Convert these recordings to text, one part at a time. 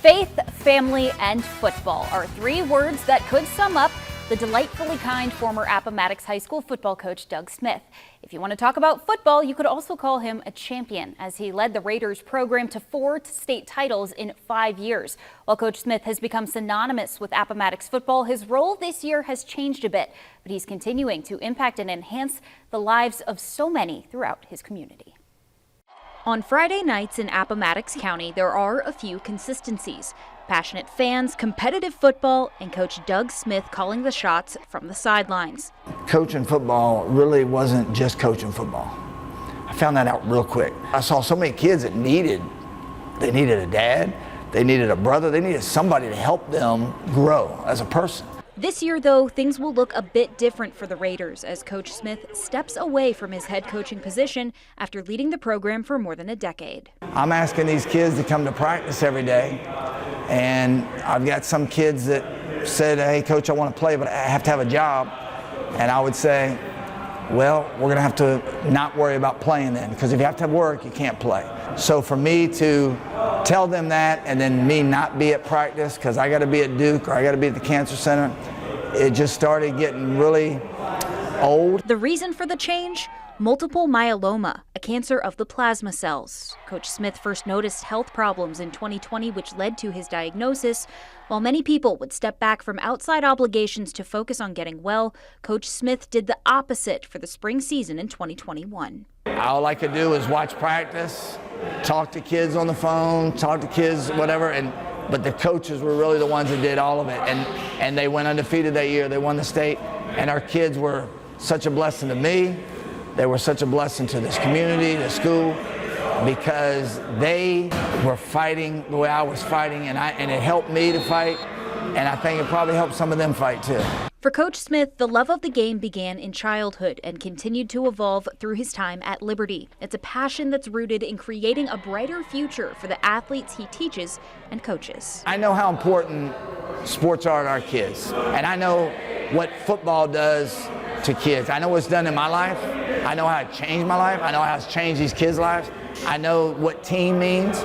Faith, family, and football are three words that could sum up the delightfully kind former Appomattox High School football coach Doug Smith. If you want to talk about football, you could also call him a champion, as he led the Raiders program to 4 state titles in 5 years. While Coach Smith has become synonymous with Appomattox football, his role this year has changed a bit, but he's continuing to impact and enhance the lives of so many throughout his community. On Friday nights in Appomattox County, there are a few consistencies. Passionate fans, competitive football, and Coach Doug Smith calling the shots from the sidelines. Coaching football really wasn't just coaching football. I found that out real quick. I saw so many kids that needed a dad, they needed a brother, they needed somebody to help them grow as a person. This year, though, things will look a bit different for the Raiders as Coach Smith steps away from his head coaching position after leading the program for more than a decade. I'm asking these kids to come to practice every day, and I've got some kids that said, hey, Coach, I want to play, but I have to have a job. And I would say, well, we're going to have to not worry about playing then, because if you have to have work, you can't play. So for me to tell them that and then me not be at practice because I got to be at Duke or I got to be at the Cancer Center, it just started getting really old. The reason for the change? Multiple myeloma, a cancer of the plasma cells. Coach Smith first noticed health problems in 2020, which led to his diagnosis. While many people would step back from outside obligations to focus on getting well, Coach Smith did the opposite for the spring season in 2021. All I could do was watch practice, talk to kids on the phone, talk to kids, whatever, but the coaches were really the ones that did all of it. And they went undefeated that year. They won the state, and our kids were such a blessing to me. They were such a blessing to this community, the school, because they were fighting the way I was fighting, and it helped me to fight, and I think it probably helped some of them fight too. For Coach Smith, the love of the game began in childhood and continued to evolve through his time at Liberty. It's a passion that's rooted in creating a brighter future for the athletes he teaches and coaches. I know how important sports are to our kids, and I know what football does to kids. I know what's done in my life. I know how it changed my life. I know how it's changed these kids' lives. I know what team means,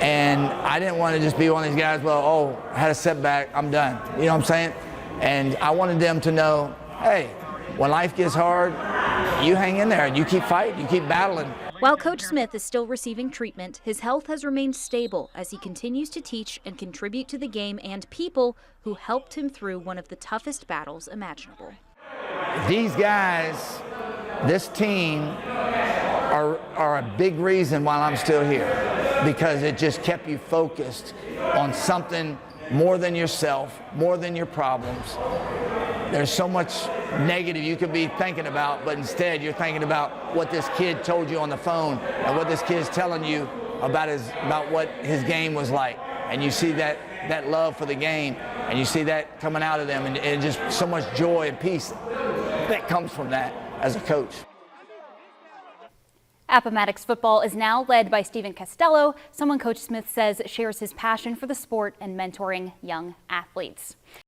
and I didn't want to just be one of these guys, well, oh, I had a setback, I'm done. You know what I'm saying? And I wanted them to know, hey, when life gets hard, you hang in there and you keep fighting, you keep battling. While Coach Smith is still receiving treatment, his health has remained stable as he continues to teach and contribute to the game and people who helped him through one of the toughest battles imaginable. These guys, this team, are a big reason why I'm still here, because it just kept you focused on something more than yourself, more than your problems. There's so much negative you could be thinking about, but instead you're thinking about what this kid told you on the phone and what this kid's telling you about what his game was like. And you see that love for the game, and you see that coming out of them, and just so much joy and peace that comes from that as a coach. Appomattox football is now led by Stephen Costello, someone Coach Smith says shares his passion for the sport and mentoring young athletes.